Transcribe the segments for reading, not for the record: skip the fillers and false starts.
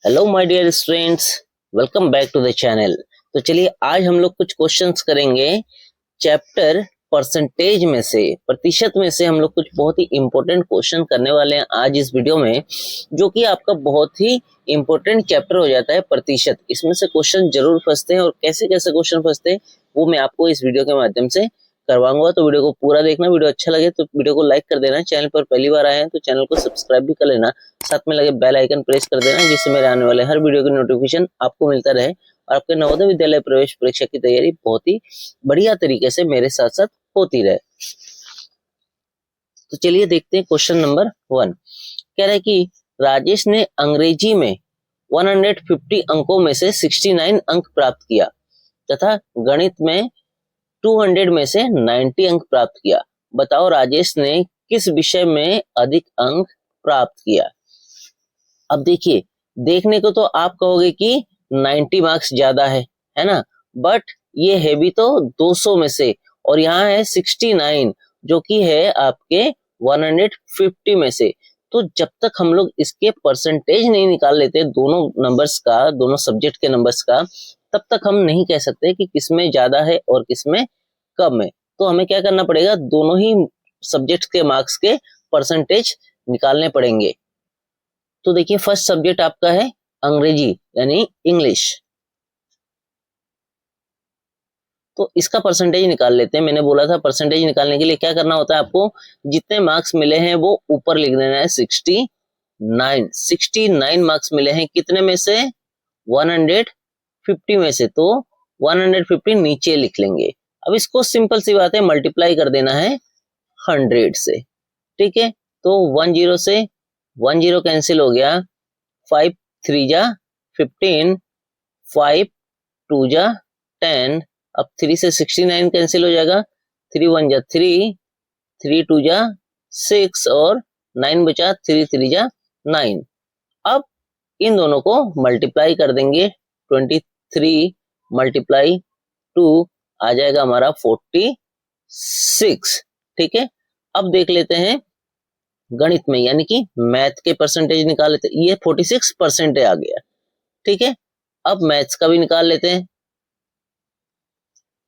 Hello my dear students, welcome back to the channel. तो चलिए आज हम लोग कुछ क्वेश्चंस करेंगे चैप्टर परसेंटेज में से, प्रतिशत में से हम लोग कुछ बहुत ही इंपॉर्टेंट क्वेश्चन करने वाले हैं आज इस वीडियो में, जो कि आपका बहुत ही इंपॉर्टेंट चैप्टर हो जाता है प्रतिशत। इसमें से क्वेश्चन जरूर फंसते हैं और कैसे कैसे क्वेश्चन फंसते हैं वो मैं आपको इस वीडियो के माध्यम से करवाऊंगा। तो वीडियो को पूरा देखना, वीडियो अच्छा लगे तो वीडियो को लाइक कर देना, चैनल पर पहली बार आए हैं तो चैनल को सब्सक्राइब भी कर लेना, साथ में लगे बेल आइकन प्रेस कर देना, जिससे मेरे आने वाले हर वीडियो की नोटिफिकेशन आपको मिलता रहे और आपके नवोदय विद्यालय प्रवेश परीक्षा की तैयारी बहुत ही बढ़िया तरीके से मेरे साथ साथ होती रहे। तो चलिए देखते हैं क्वेश्चन नंबर 1। कह रहा है कि राजेश ने अंग्रेजी में 150 अंकों में से 69 अंक प्राप्त किया तथा गणित में 200 में से 90 अंक प्राप्त किया। बताओ राजेश ने किस विषय में अधिक अंक प्राप्त किया। अब देखिए, देखने को तो आप कहोगे कि 90 मार्क्स ज्यादा है ना, बट ये है भी तो 200 में से, और यहाँ है 69 जो कि है आपके 150 में से। तो जब तक हम लोग इसके परसेंटेज नहीं निकाल लेते दोनों नंबर्स का, दोनों सब्जेक्ट के नंबर्स का, तब तक हम नहीं कह सकते कि किसमें ज्यादा है और किसमें कम है। तो हमें क्या करना पड़ेगा, दोनों ही सब्जेक्ट के मार्क्स के परसेंटेज निकालने पड़ेंगे। तो देखिए, फर्स्ट सब्जेक्ट आपका है अंग्रेजी यानी इंग्लिश, तो इसका परसेंटेज निकाल लेते हैं। मैंने बोला था परसेंटेज निकालने के लिए क्या करना होता है, आपको जितने मार्क्स मिले हैं वो ऊपर लिख देना है 69 मार्क्स मिले हैं कितने में से, 150 में से, तो 150 नीचे लिख लेंगे। अब इसको सिंपल सी बात है, मल्टीप्लाई कर देना है 100 से, ठीक है। तो 10 से 10 कैंसिल हो गया, 5 3 जा 15, 5 2 जा 10, अब 3 से 69 कैंसिल हो जाएगा, 3 1 जा 3, 3 2 जा 6 और 9 बचा, 3 3 जा 9। अब इन दोनों को मल्टीप्लाई कर देंगे, 23 मल्टीप्लाई 2 आ जाएगा हमारा 46, ठीक है। अब देख लेते हैं गणित में यानी कि मैथ के परसेंटेज निकाल लेते हैं। ये 46% आ गया, ठीक है। अब मैथ्स का भी निकाल लेते हैं।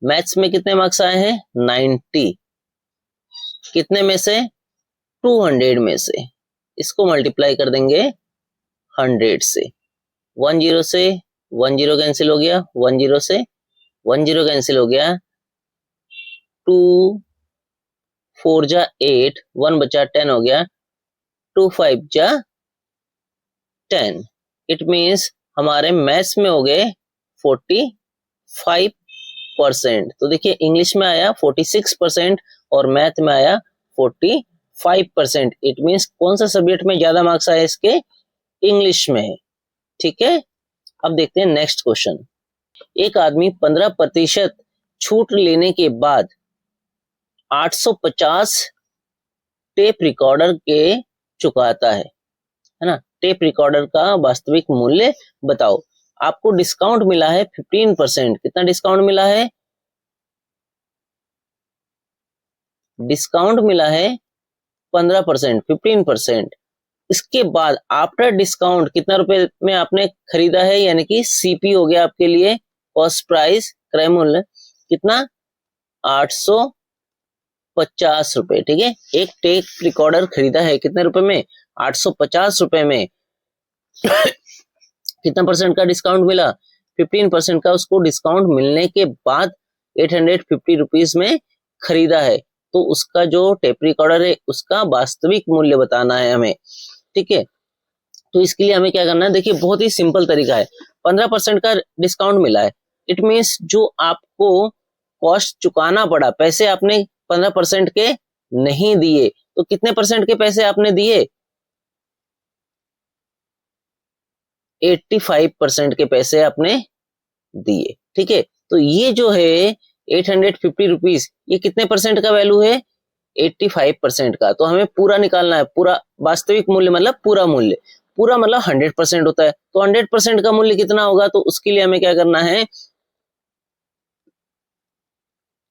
मैथ्स में कितने मार्क्स आए हैं, 90, कितने में से, 200 में से। इसको मल्टीप्लाई कर देंगे 100 से, 10 से 10 कैंसिल हो गया, 10 से 10 कैंसिल हो गया, 2 4 जा 8, 1 बचा 10 हो गया, 2 5 जा 10। इट मीन्स हमारे मैथ्स में हो गए 45%। तो देखिए, इंग्लिश में आया 46% और मैथ में आया 45%। इट मीन्स कौन सा सब्जेक्ट में ज्यादा मार्क्स आया, इसके इंग्लिश में है, ठीक है। अब देखते हैं नेक्स्ट क्वेश्चन। एक आदमी 15% छूट लेने के बाद 850 टेप रिकॉर्डर के चुकाता है ना। टेप रिकॉर्डर का वास्तविक मूल्य बताओ। आपको डिस्काउंट मिला है 15%, कितना डिस्काउंट मिला है, डिस्काउंट मिला है 15%, 15%। इसके बाद आफ्टर डिस्काउंट कितना रुपए में आपने खरीदा है, यानी कि सीपी हो गया आपके लिए, कॉस्ट प्राइस क्रय मूल्य कितना, 850 रुपए, ठीक है। एक टेप रिकॉर्डर खरीदा है कितने रुपए में, 850 रुपए में। कितना परसेंट का डिस्काउंट मिला, 15% का उसको डिस्काउंट मिलने के बाद 850 रुपीज में खरीदा है। तो उसका जो टेप रिकॉर्डर है उसका वास्तविक मूल्य बताना है हमें, ठीक है। तो इसके लिए हमें क्या करना है, देखिए बहुत ही सिंपल तरीका है। 15% का डिस्काउंट मिला है, इट मीन्स जो आपको कॉस्ट चुकाना पड़ा, पैसे आपने 15% के नहीं दिए, तो कितने परसेंट के पैसे आपने दिए, 85% के पैसे आपने दिए, ठीक है। तो ये जो है 850 रुपीज, ये कितने परसेंट का वैल्यू है, 85% का। तो हमें पूरा निकालना है, पूरा वास्तविक मूल्य मतलब पूरा मूल्य, पूरा मतलब 100% होता है। तो 100% का मूल्य कितना होगा, तो उसके लिए हमें क्या करना है,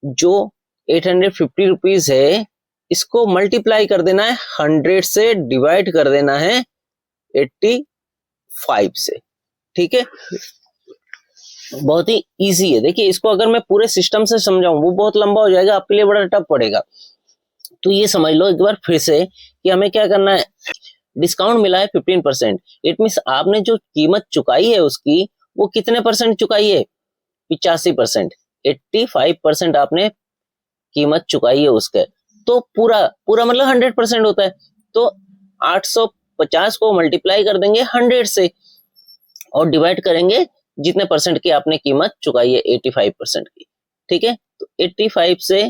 जो 850 रुपीज है इसको मल्टीप्लाई कर देना है 100 से, डिवाइड कर देना है 85 से, ठीक है, बहुत ही इजी है। देखिए इसको अगर मैं पूरे सिस्टम से समझाऊं वो बहुत लंबा हो जाएगा, आपके लिए बड़ा टफ पड़ेगा। तो ये समझ लो एक बार फिर से कि हमें क्या करना है। डिस्काउंट मिला है 15%, इट मीन्स आपने जो कीमत चुकाई है उसकी वो कितने परसेंट चुकाई है, 85%। 85% आपने कीमत चुकाई है उसके, तो पूरा पूरा मतलब 100% होता है। तो 850 को मल्टीप्लाई कर देंगे 100 से और डिवाइड करेंगे जितने परसेंट की आपने कीमत चुकाई है, 85% की। ठीक है, तो 85 से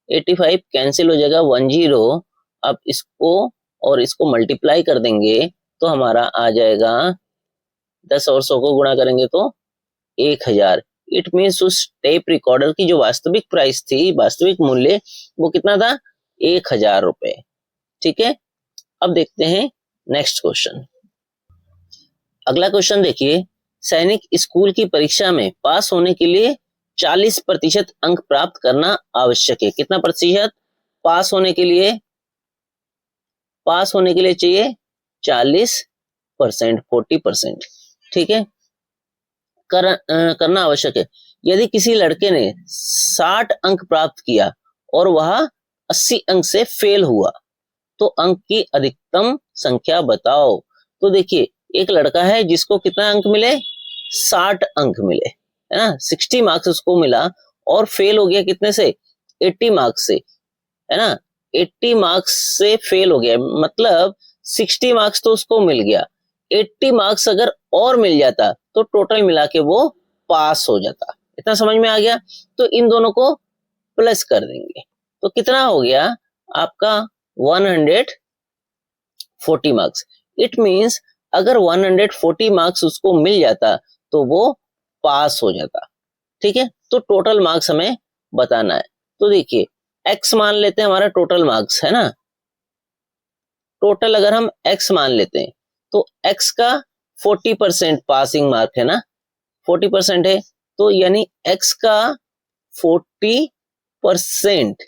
85 कैंसिल हो जाएगा, 10। अब इसको और इसको मल्टीप्लाई कर देंगे तो हमारा आ जाएगा 10 और 100 को गुणा करेंगे तो 1000। इट मीन्स उस टेप रिकॉर्डर की जो वास्तविक प्राइस थी, वास्तविक मूल्य, वो कितना था, 1000 रुपए। ठीक है, अब देखते हैं नेक्स्ट क्वेश्चन। अगला क्वेश्चन देखिए, सैनिक स्कूल की परीक्षा में पास होने के लिए 40% अंक प्राप्त करना आवश्यक है। कितना प्रतिशत पास होने के लिए, पास होने के लिए चाहिए 40%, 40%। ठीक है, करना आवश्यक है। यदि किसी लड़के ने 60 अंक प्राप्त किया और वह 80 अंक से फेल हुआ तो अंक की अधिकतम संख्या बताओ। तो देखिए एक लड़का है जिसको कितना अंक मिले, 60 अंक मिले, है ना, 60 मार्क्स उसको मिला और फेल हो गया कितने से, 80 मार्क्स से, है ना, 80 मार्क्स से फेल हो गया, मतलब 60 मार्क्स तो उसको मिल गया, 80 मार्क्स अगर और मिल जाता तो टोटल मिला के वो पास हो जाता। इतना समझ में आ गया। तो इन दोनों को प्लस कर देंगे तो कितना हो गया आपका 140 मार्क्स। इट मींस अगर 140 मार्क्स उसको मिल जाता तो वो पास हो जाता। ठीक है, तो टोटल मार्क्स हमें बताना है। तो देखिए x मान लेते हैं हमारा टोटल मार्क्स, है ना, टोटल अगर हम x मान लेते हैं तो x का 40% पासिंग मार्क है ना, 40% है, तो यानी x का 40%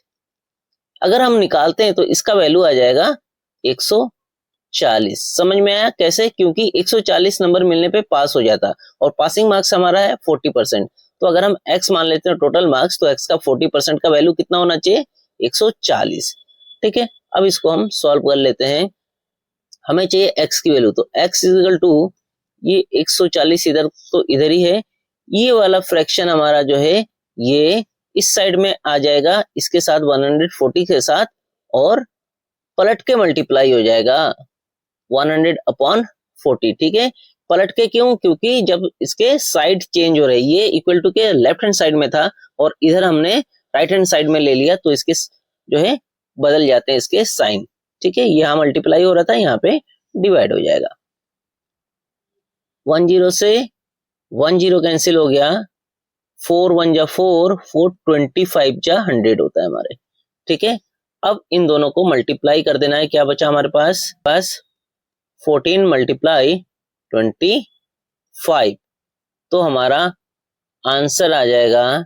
अगर हम निकालते हैं तो इसका वैल्यू आ जाएगा 140। समझ में आया कैसे, क्योंकि 140 नंबर मिलने पे पास हो जाता और पासिंग मार्क्स हमारा है 40%। तो अगर हम x मान लेते हैं टोटल मार्क्स तो x का 40% का वैल्यू कितना होना चाहिए, 140। ठीक है, अब इसको हम सॉल्व कर लेते हैं। हमें चाहिए x की वैल्यू, तो x इक्वल टू ये 140 इधर तो इधर ही है, ये वाला फ्रैक्शन हमारा जो है ये इस साइड में आ जाएगा इसके साथ 140 के साथ और पलट के मल्टीप्लाई हो जाएगा 100/40। ठीक है, पलट के क्यों, क्योंकि जब इसके साइड चेंज हो रहे, ये इक्वल टू के लेफ्ट हैंड साइड में था और इधर हमने राइट हैंड साइड में ले लिया तो इसके जो है बदल जाते हैं इसके साइन। ठीक है, यहाँ मल्टीप्लाई हो रहा था, यहाँ पे डिवाइड हो जाएगा। 10 से 10 कैंसिल हो गया, 4 1 जा 4, 4 25 जा 100 होता है हमारे। ठीक है, अब इन दोनों को मल्टीप्लाई कर देना है। क्या बचा हमारे पास, 14 मल्टीप्लाई 25, तो हमारा आंसर आ जाएगा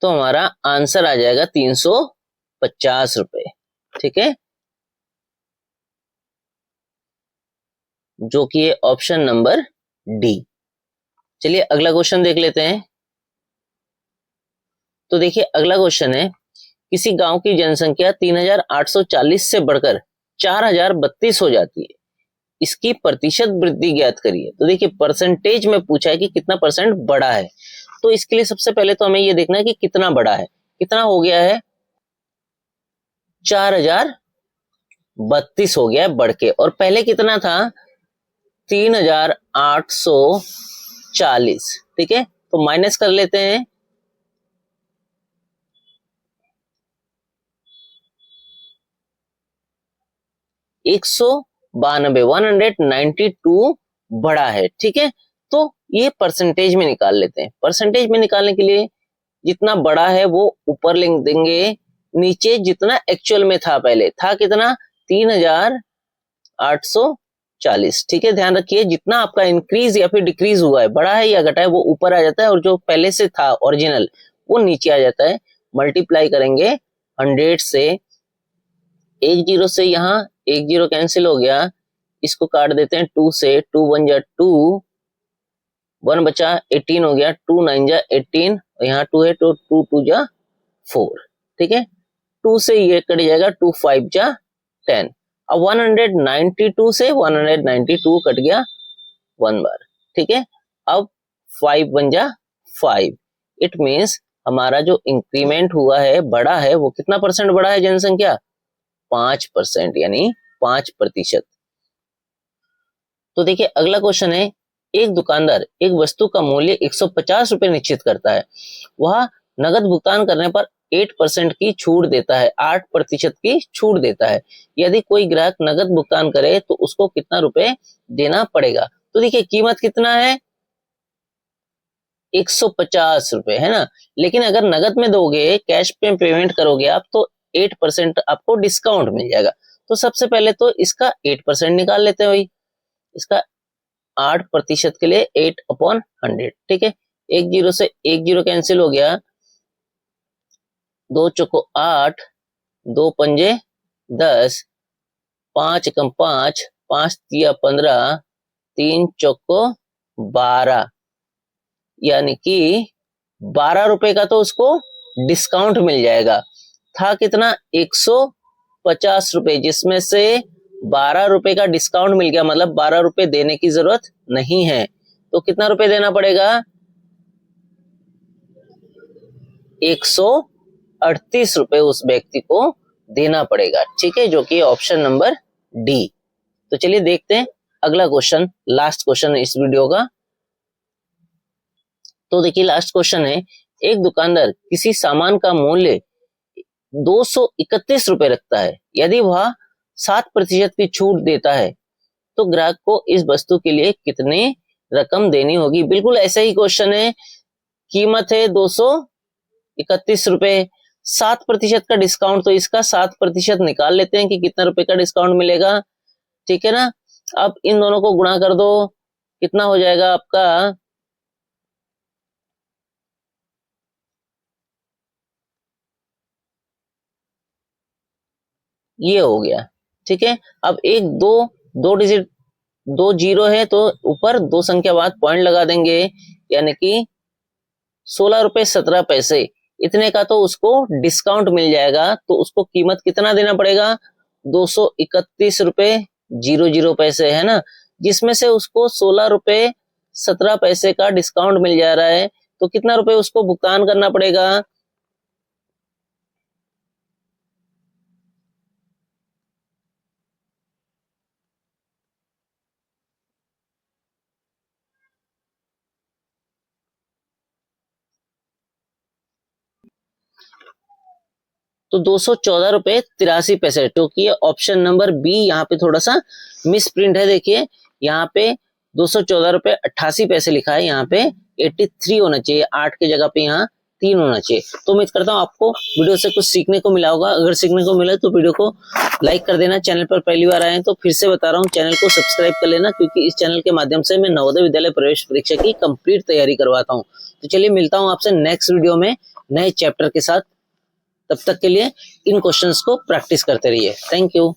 तो हमारा आंसर आ जाएगा 350 रुपए। ठीक है, जो कि है ऑप्शन नंबर डी। चलिए अगला क्वेश्चन देख लेते हैं। तो देखिए अगला क्वेश्चन है, किसी गांव की जनसंख्या 3840 से बढ़कर 4032 हो जाती है, इसकी प्रतिशत वृद्धि ज्ञात करिए। तो देखिए परसेंटेज में पूछा है कि कितना परसेंट बढ़ा है, तो इसके लिए सबसे पहले तो हमें ये देखना है कि कितना बढ़ा है, कितना हो गया है, 4032 हो गया है बढ़ के, और पहले कितना था 3840। ठीक है, तो माइनस कर लेते हैं, एक सौ 192 बढ़ा है। ठीक है, तो ये परसेंटेज में निकाल लेते हैं। परसेंटेज में निकालने के लिए जितना बड़ा है वो ऊपर लिख देंगे, नीचे जितना एक्चुअल में था, पहले था कितना 3840। ठीक है, ध्यान रखिए जितना आपका इंक्रीज या फिर डिक्रीज हुआ है, बढ़ा है या घटा है, वो ऊपर आ जाता है और जो पहले से था ओरिजिनल वो नीचे आ जाता है। मल्टीप्लाई करेंगे 100 से, एक जीरो से यहाँ एक जीरो कैंसिल हो गया, इसको काट देते हैं 2 से, 2 1 जा 2, 1 बचा 18 हो गया, 2 9 जा 18, यहाँ 2 है तो 2 2 जा 4, ठीक है। 2 से ये कट जाएगा, 2 5 जा 10। अब 192 से 192 कट गया 1 बार, ठीक है। अब 5 1 जा 5, इट मीन्स हमारा जो इंक्रीमेंट हुआ है, बढ़ा है, वो कितना परसेंट बढ़ा है जनसंख्या? 5%, यानी 5%। तो देखिए अगला क्वेश्चन है, एक दुकानदार एक वस्तु का मूल्य 150 रुपए निश्चित करता है, वह नगद भुगतान करने पर 8% की छूट देता है, 8% की छूट देता है। यदि कोई ग्राहक नगद भुगतान करे तो उसको कितना रुपए देना पड़ेगा? तो देखिए कीमत कितना है? 150 रुपए, है ना। लेकिन अगर नगद में दोगे, कैश पे पेमेंट करोगे आप, तो 8% आपको डिस्काउंट मिल जाएगा। तो सबसे पहले तो इसका 8% निकाल लेते हैं भाई। इसका 8% के लिए 8/100, ठीक है। एक जीरो से एक जीरो कैंसिल हो गया, 2 चौको 8, 2 पंजे 10, 5 एकम 5, 5 तिया 15, 3 चौको 12, यानी कि 12 रुपए का तो उसको डिस्काउंट मिल जाएगा। था कितना? 150 रुपए, जिसमें से 12 रुपए का डिस्काउंट मिल गया, मतलब 12 रुपए देने की जरूरत नहीं है। तो कितना रुपए देना पड़ेगा? 138 रुपए उस व्यक्ति को देना पड़ेगा, ठीक है, जो कि ऑप्शन नंबर डी। तो चलिए देखते हैं अगला क्वेश्चन, लास्ट क्वेश्चन है इस वीडियो का। तो देखिए लास्ट क्वेश्चन है, एक दुकानदार किसी सामान का मूल्य 231 रुपए रखता है, यदि वह 7% की छूट देता है तो ग्राहक को इस वस्तु के लिए कितनी रकम देनी होगी? बिल्कुल ऐसा ही क्वेश्चन है, कीमत है 231 रुपए, 7% का डिस्काउंट, तो इसका 7% निकाल लेते हैं कि कितना रुपए का डिस्काउंट मिलेगा, ठीक है ना। अब इन दोनों को गुणा कर दो, कितना हो जाएगा आपका? ये हो गया, ठीक है। अब एक दो डिजिट, 2 जीरो है तो ऊपर 2 संख्या बाद पॉइंट लगा देंगे, यानी कि 16 रुपए 17 पैसे, इतने का तो उसको डिस्काउंट मिल जाएगा। तो उसको कीमत कितना देना पड़ेगा? 231 रुपए 00 पैसे, है ना, जिसमें से उसको 16 रुपए 17 पैसे का डिस्काउंट मिल जा रहा है। तो कितना रुपए उसको भुगतान करना पड़ेगा? तो 214 रुपए 83 पैसे, क्योंकि ऑप्शन नंबर बी यहाँ पे थोड़ा सा मिस प्रिंट है। देखिए यहाँ पे 214 रुपए 88 पैसे लिखा है, यहाँ पे 83 होना चाहिए, 8 की जगह पे यहाँ 3 होना चाहिए। तो उम्मीद करता हूँ आपको वीडियो से कुछ सीखने को मिला होगा। अगर सीखने को मिला तो वीडियो को लाइक कर देना। चैनल पर पहली बार आए हैं तो फिर से बता रहा हूँ, चैनल को सब्सक्राइब कर लेना, क्योंकि इस चैनल के माध्यम से मैं नवोदय विद्यालय प्रवेश परीक्षा की कंप्लीट तैयारी करवाता हूँ। तो चलिए मिलता हूँ आपसे नेक्स्ट वीडियो में नए चैप्टर के साथ। तब तक के लिए इन क्वेश्चंस को प्रैक्टिस करते रहिए। Thank you.